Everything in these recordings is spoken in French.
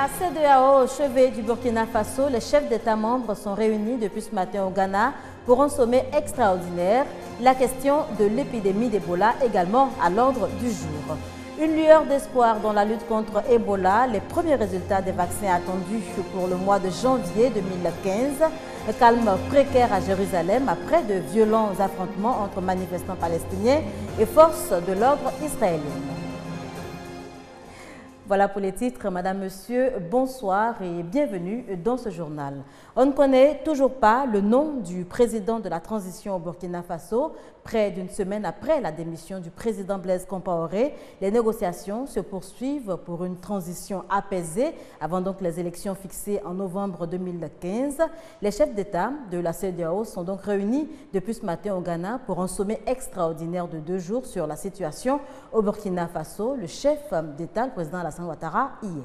la CEDEAO au chevet du Burkina Faso, les chefs d'État membres sont réunis depuis ce matin au Ghana pour un sommet extraordinaire. La question de l'épidémie d'Ebola également à l'ordre du jour. Une lueur d'espoir dans la lutte contre Ebola, les premiers résultats des vaccins attendus pour le mois de janvier 2015. Le calme précaire à Jérusalem après de violents affrontements entre manifestants palestiniens et forces de l'ordre israéliennes. Voilà pour les titres. Madame, Monsieur, bonsoir et bienvenue dans ce journal. On ne connaît toujours pas le nom du président de la transition au Burkina Faso. Près d'une semaine après la démission du président Blaise Compaoré, les négociations se poursuivent pour une transition apaisée avant donc les élections fixées en novembre 2015. Les chefs d'État de la CEDEAO sont donc réunis depuis ce matin au Ghana pour un sommet extraordinaire de 2 jours sur la situation au Burkina Faso. Le chef d'État, le président Alassane Ouattara, hier.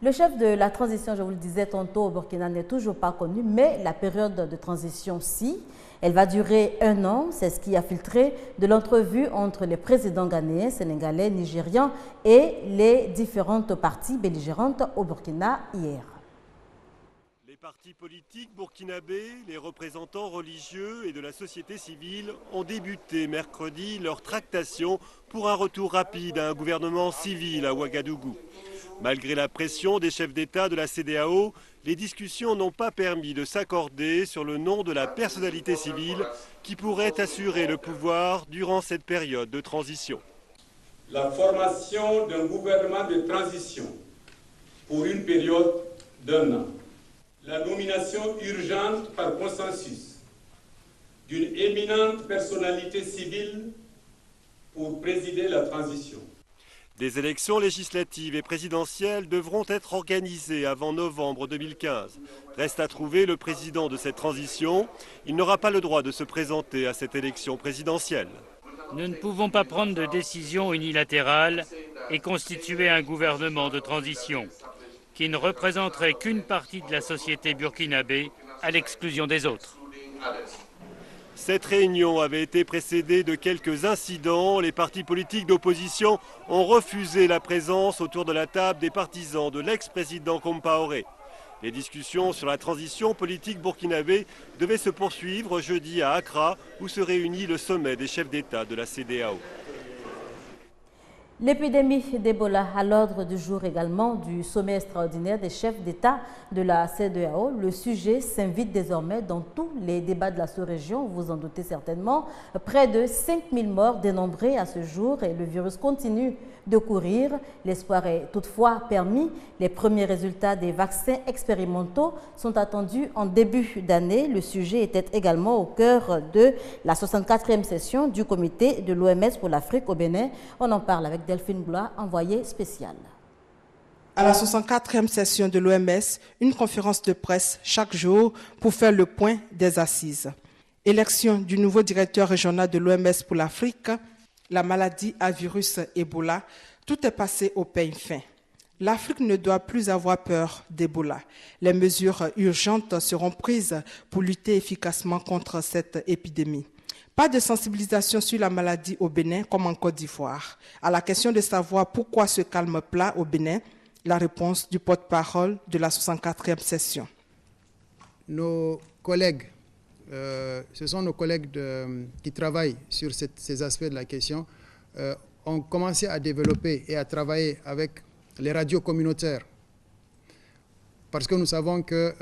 Le chef de la transition, je vous le disais tantôt, au Burkina n'est toujours pas connu, mais la période de transition, si. Elle va durer 1 an, c'est ce qui a filtré de l'entrevue entre les présidents ghanéens, sénégalais, nigérians et les différentes parties belligérantes au Burkina hier. Les partis politiques burkinabés, les représentants religieux et de la société civile ont débuté mercredi leur tractation pour un retour rapide à un gouvernement civil à Ouagadougou. Malgré la pression des chefs d'État de la CEDEAO, les discussions n'ont pas permis de s'accorder sur le nom de la personnalité civile qui pourrait assurer le pouvoir durant cette période de transition. La formation d'un gouvernement de transition pour une période d'1 an. La nomination urgente par consensus d'une éminente personnalité civile pour présider la transition. Des élections législatives et présidentielles devront être organisées avant novembre 2015. Reste à trouver le président de cette transition. Il n'aura pas le droit de se présenter à cette élection présidentielle. Nous ne pouvons pas prendre de décision unilatérale et constituer un gouvernement de transition qui ne représenterait qu'une partie de la société burkinabé à l'exclusion des autres. Cette réunion avait été précédée de quelques incidents. Les partis politiques d'opposition ont refusé la présence autour de la table des partisans de l'ex-président Compaoré. Les discussions sur la transition politique burkinabé devaient se poursuivre jeudi à Accra, où se réunit le sommet des chefs d'État de la CEDEAO. L'épidémie d'Ebola à l'ordre du jour également du sommet extraordinaire des chefs d'État de la CEDEAO. Le sujet s'invite désormais dans tous les débats de la sous-région, vous en doutez certainement. Près de 5000 morts dénombrés à ce jour et le virus continue de courir. L'espoir est toutefois permis. Les premiers résultats des vaccins expérimentaux sont attendus en début d'année. Le sujet était également au cœur de la 64e session du comité de l'OMS pour l'Afrique au Bénin. On en parle avec Delphine Blois, envoyée spéciale. À la 64e session de l'OMS, une conférence de presse chaque jour pour faire le point des assises. Élection du nouveau directeur régional de l'OMS pour l'Afrique, la maladie à virus Ebola, tout est passé au peigne fin. L'Afrique ne doit plus avoir peur d'Ebola. Les mesures urgentes seront prises pour lutter efficacement contre cette épidémie. Pas de sensibilisation sur la maladie au Bénin comme en Côte d'Ivoire. À la question de savoir pourquoi ce calme plat au Bénin, la réponse du porte-parole de la 64e session. Nos collègues, ce sont nos collègues qui travaillent sur ces aspects de la question, ont commencé à développer et à travailler avec les radios communautaires. Parce que nous savons que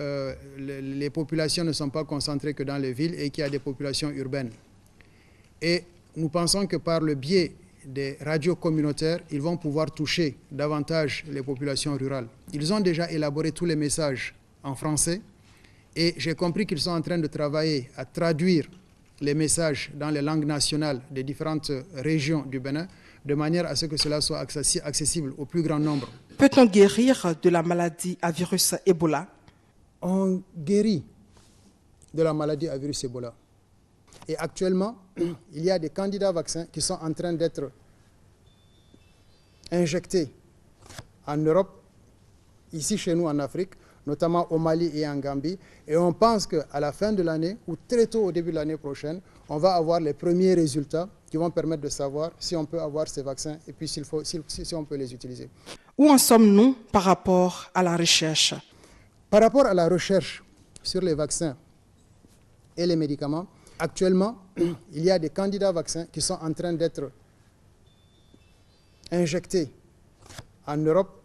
les populations ne sont pas concentrées que dans les villes et qu'il y a des populations urbaines. Et nous pensons que par le biais des radios communautaires, ils vont pouvoir toucher davantage les populations rurales. Ils ont déjà élaboré tous les messages en français et j'ai compris qu'ils sont en train de travailler à traduire les messages dans les langues nationales des différentes régions du Bénin de manière à ce que cela soit accessible au plus grand nombre. Peut-on guérir de la maladie à virus Ebola? On guérit de la maladie à virus Ebola. Et actuellement, il y a des candidats vaccins qui sont en train d'être injectés en Europe, ici chez nous en Afrique, notamment au Mali et en Gambie. Et on pense qu'à la fin de l'année, ou très tôt au début de l'année prochaine, on va avoir les premiers résultats qui vont permettre de savoir si on peut avoir ces vaccins et puis si on peut les utiliser. Où en sommes-nous par rapport à la recherche? Par rapport à la recherche sur les vaccins et les médicaments, actuellement, il y a des candidats vaccins qui sont en train d'être injectés en Europe,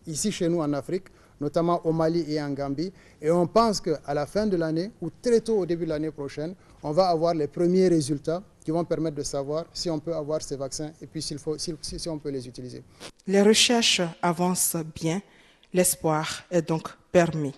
ici chez nous en Afrique, notamment au Mali et en Gambie. Et on pense qu'à la fin de l'année, ou très tôt au début de l'année prochaine, on va avoir les premiers résultats qui vont permettre de savoir si on peut avoir ces vaccins et puis si on peut les utiliser. Les recherches avancent bien, l'espoir est donc permis.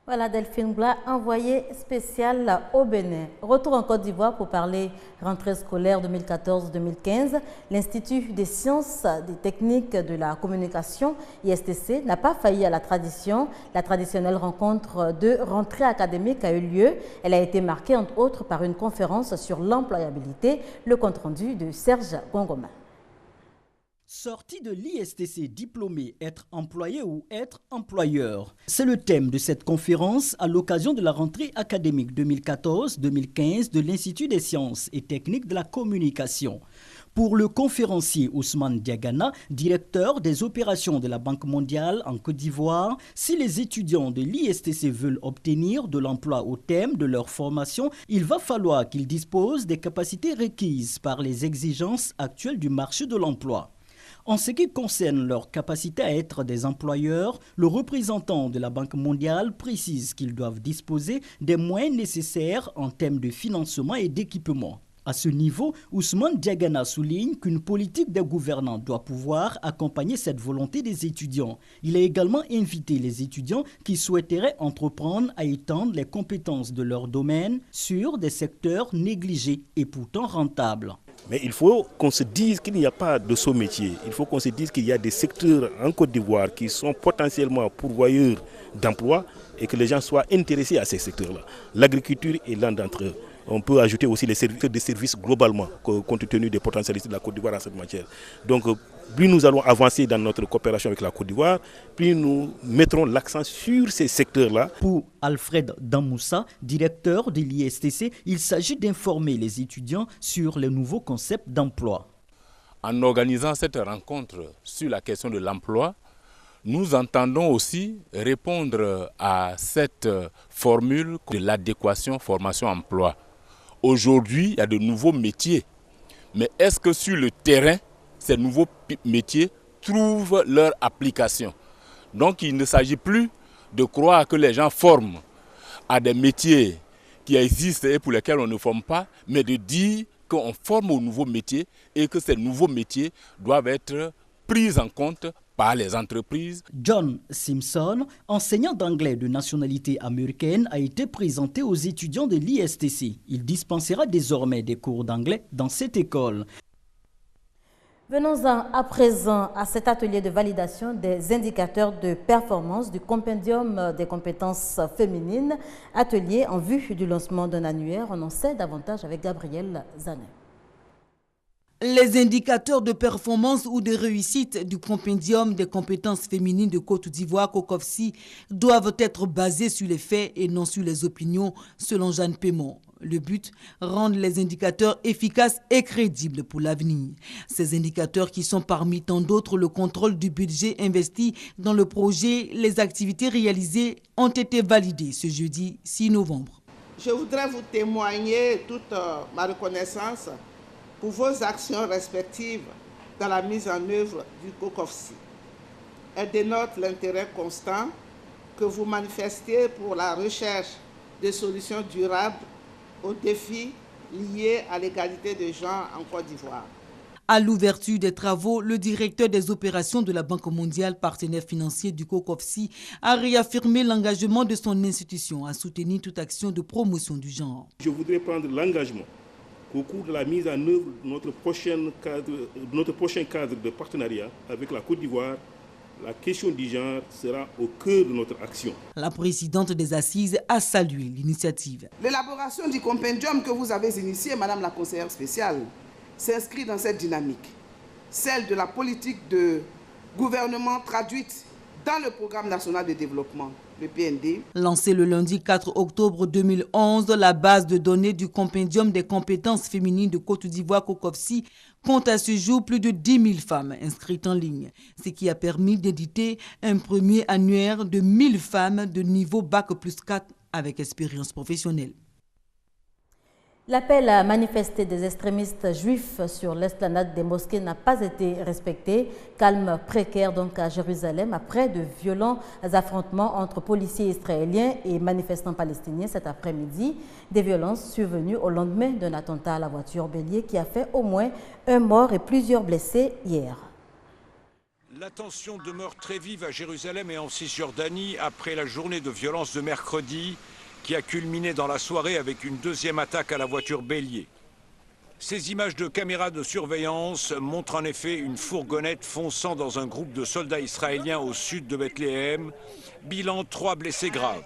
Voilà Delphine Blas, envoyée spéciale au Bénin. Retour en Côte d'Ivoire pour parler rentrée scolaire 2014-2015. L'Institut des sciences, des techniques de la communication, ISTC, n'a pas failli à la tradition. La traditionnelle rencontre de rentrée académique a eu lieu. Elle a été marquée entre autres par une conférence sur l'employabilité. Le compte-rendu de Serge Gongoma. Sorti de l'ISTC diplômé, être employé ou être employeur. C'est le thème de cette conférence à l'occasion de la rentrée académique 2014-2015 de l'Institut des sciences et techniques de la communication. Pour le conférencier Ousmane Diagana, directeur des opérations de la Banque mondiale en Côte d'Ivoire, si les étudiants de l'ISTC veulent obtenir de l'emploi au thème de leur formation, il va falloir qu'ils disposent des capacités requises par les exigences actuelles du marché de l'emploi. En ce qui concerne leur capacité à être des employeurs, le représentant de la Banque mondiale précise qu'ils doivent disposer des moyens nécessaires en termes de financement et d'équipement. À ce niveau, Ousmane Diagana souligne qu'une politique des gouvernants doit pouvoir accompagner cette volonté des étudiants. Il a également invité les étudiants qui souhaiteraient entreprendre à étendre les compétences de leur domaine sur des secteurs négligés et pourtant rentables. Mais il faut qu'on se dise qu'il n'y a pas de ce métier. Il faut qu'on se dise qu'il y a des secteurs en Côte d'Ivoire qui sont potentiellement pourvoyeurs d'emplois et que les gens soient intéressés à ces secteurs-là. L'agriculture est l'un d'entre eux. On peut ajouter aussi les secteurs de services globalement, compte tenu des potentialités de la Côte d'Ivoire en cette matière. Donc, plus nous allons avancer dans notre coopération avec la Côte d'Ivoire, plus nous mettrons l'accent sur ces secteurs-là. Pour Alfred Damoussa, directeur de l'ISTC, il s'agit d'informer les étudiants sur les nouveaux concepts d'emploi. En organisant cette rencontre sur la question de l'emploi, nous entendons aussi répondre à cette formule de l'adéquation formation-emploi. Aujourd'hui, il y a de nouveaux métiers, mais est-ce que sur le terrain, ces nouveaux métiers trouvent leur application? Donc il ne s'agit plus de croire que les gens forment à des métiers qui existent et pour lesquels on ne forme pas, mais de dire qu'on forme aux nouveaux métiers et que ces nouveaux métiers doivent être pris en compte par les entreprises. John Simpson, enseignant d'anglais de nationalité américaine, a été présenté aux étudiants de l'ISTC. Il dispensera désormais des cours d'anglais dans cette école. Venons-en à présent à cet atelier de validation des indicateurs de performance du compendium des compétences féminines, atelier en vue du lancement d'un annuaire. On en sait davantage avec Gabriel Zanet. Les indicateurs de performance ou de réussite du compendium des compétences féminines de Côte d'Ivoire, COCOFSI, doivent être basés sur les faits et non sur les opinions, selon Jeanne Pémont. Le but, rendre les indicateurs efficaces et crédibles pour l'avenir. Ces indicateurs qui sont parmi tant d'autres le contrôle du budget investi dans le projet, les activités réalisées ont été validées ce jeudi 6 novembre. Je voudrais vous témoigner toute ma reconnaissance pour vos actions respectives dans la mise en œuvre du COCOFSI. Elle dénote l'intérêt constant que vous manifestez pour la recherche de solutions durables aux défis liés à l'égalité des genres en Côte d'Ivoire. À l'ouverture des travaux, le directeur des opérations de la Banque mondiale, partenaire financier du COCOFSI, a réaffirmé l'engagement de son institution à soutenir toute action de promotion du genre. Je voudrais prendre l'engagement qu'au cours de la mise en œuvre de notre prochain cadre de partenariat avec la Côte d'Ivoire, la question du genre sera au cœur de notre action. La présidente des Assises a salué l'initiative. L'élaboration du compendium que vous avez initié, Madame la conseillère spéciale, s'inscrit dans cette dynamique, celle de la politique de gouvernement traduite dans le programme national de développement le PND. Lancée le lundi 4 octobre 2011, la base de données du compendium des compétences féminines de Côte d'Ivoire COCOFSI compte à ce jour plus de 10 000 femmes inscrites en ligne, ce qui a permis d'éditer un premier annuaire de 1000 femmes de niveau Bac+4 avec expérience professionnelle. L'appel à manifester des extrémistes juifs sur l'esplanade des mosquées n'a pas été respecté. Calme précaire donc à Jérusalem après de violents affrontements entre policiers israéliens et manifestants palestiniens cet après-midi. Des violences survenues au lendemain d'un attentat à la voiture bélier qui a fait au moins un mort et plusieurs blessés hier. La tension demeure très vive à Jérusalem et en Cisjordanie après la journée de violence de mercredi, qui a culminé dans la soirée avec une deuxième attaque à la voiture bélier. Ces images de caméras de surveillance montrent en effet une fourgonnette fonçant dans un groupe de soldats israéliens au sud de Bethléem. Bilan 3 blessés graves.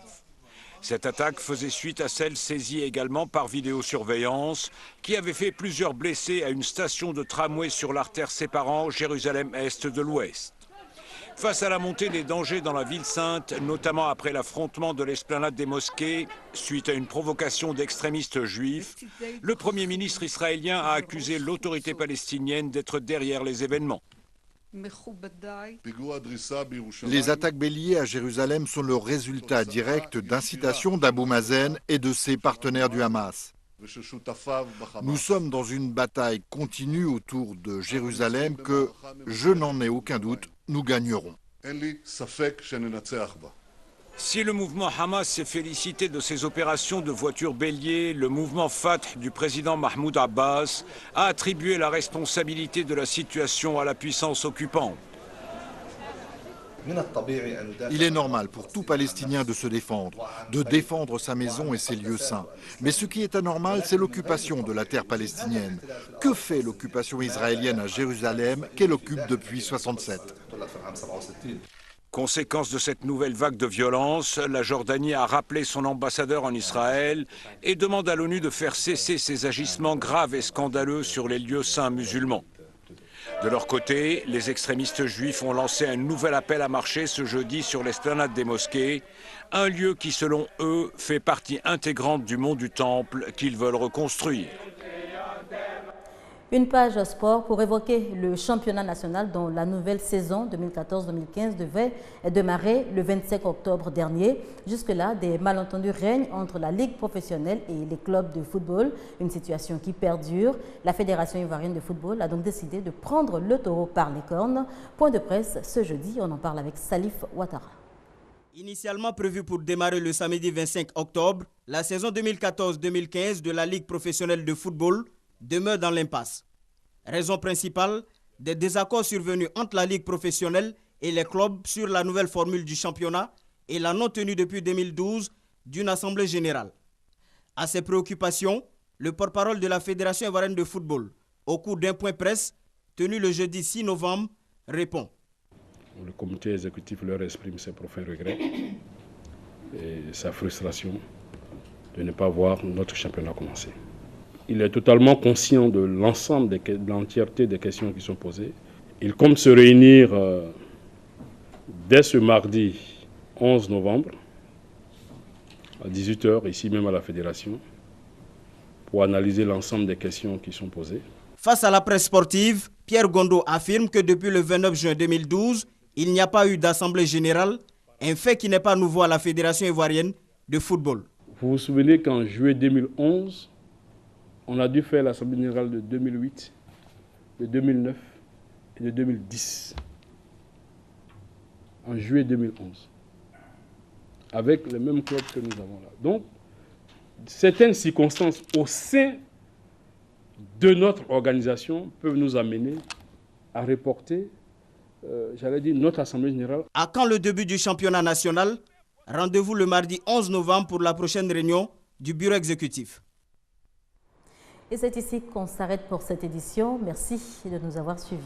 Cette attaque faisait suite à celle saisie également par vidéosurveillance qui avait fait plusieurs blessés à une station de tramway sur l'artère séparant Jérusalem-Est de l'Ouest. Face à la montée des dangers dans la ville sainte, notamment après l'affrontement de l'esplanade des mosquées, suite à une provocation d'extrémistes juifs, le Premier ministre israélien a accusé l'autorité palestinienne d'être derrière les événements. Les attaques béliers à Jérusalem sont le résultat direct d'incitations d'Abou Mazen et de ses partenaires du Hamas. Nous sommes dans une bataille continue autour de Jérusalem que, je n'en ai aucun doute, nous gagnerons. Si le mouvement Hamas s'est félicité de ces opérations de voitures béliers, le mouvement Fatah du président Mahmoud Abbas a attribué la responsabilité de la situation à la puissance occupante. Il est normal pour tout Palestinien de se défendre, de défendre sa maison et ses lieux saints. Mais ce qui est anormal, c'est l'occupation de la terre palestinienne. Que fait l'occupation israélienne à Jérusalem qu'elle occupe depuis 1967 ? Conséquence de cette nouvelle vague de violence, la Jordanie a rappelé son ambassadeur en Israël et demande à l'ONU de faire cesser ces agissements graves et scandaleux sur les lieux saints musulmans. De leur côté, les extrémistes juifs ont lancé un nouvel appel à marcher ce jeudi sur l'esplanade des mosquées, un lieu qui, selon eux, fait partie intégrante du mont du Temple qu'ils veulent reconstruire. Une page sport pour évoquer le championnat national dont la nouvelle saison 2014-2015 devait démarrer le 25 octobre dernier. Jusque-là, des malentendus règnent entre la Ligue professionnelle et les clubs de football, une situation qui perdure. La Fédération ivoirienne de football a donc décidé de prendre le taureau par les cornes. Point de presse ce jeudi, on en parle avec Salif Ouattara. Initialement prévue pour démarrer le samedi 25 octobre, la saison 2014-2015 de la Ligue professionnelle de football demeure dans l'impasse. Raison principale, des désaccords survenus entre la Ligue professionnelle et les clubs sur la nouvelle formule du championnat et la non-tenue depuis 2012 d'une assemblée générale. À ces préoccupations, le porte-parole de la Fédération ivoirienne de football, au cours d'un point presse tenu le jeudi 6 novembre, répond. Le comité exécutif leur exprime ses profonds regrets et sa frustration de ne pas voir notre championnat commencer. Il est totalement conscient de l'ensemble, de l'entièreté des questions qui sont posées. Il compte se réunir dès ce mardi 11 novembre à 18h, ici même à la Fédération, pour analyser l'ensemble des questions qui sont posées. Face à la presse sportive, Pierre Gondo affirme que depuis le 29 juin 2012, il n'y a pas eu d'assemblée générale, un fait qui n'est pas nouveau à la Fédération ivoirienne de football. Vous vous souvenez qu'en juillet 2011, on a dû faire l'Assemblée générale de 2008, de 2009 et de 2010. En juillet 2011. Avec les mêmes clubs que nous avons là. Donc, certaines circonstances au sein de notre organisation peuvent nous amener à reporter, notre Assemblée générale. À quand le début du championnat national? Rendez-vous le mardi 11 novembre pour la prochaine réunion du bureau exécutif. Et c'est ici qu'on s'arrête pour cette édition. Merci de nous avoir suivis.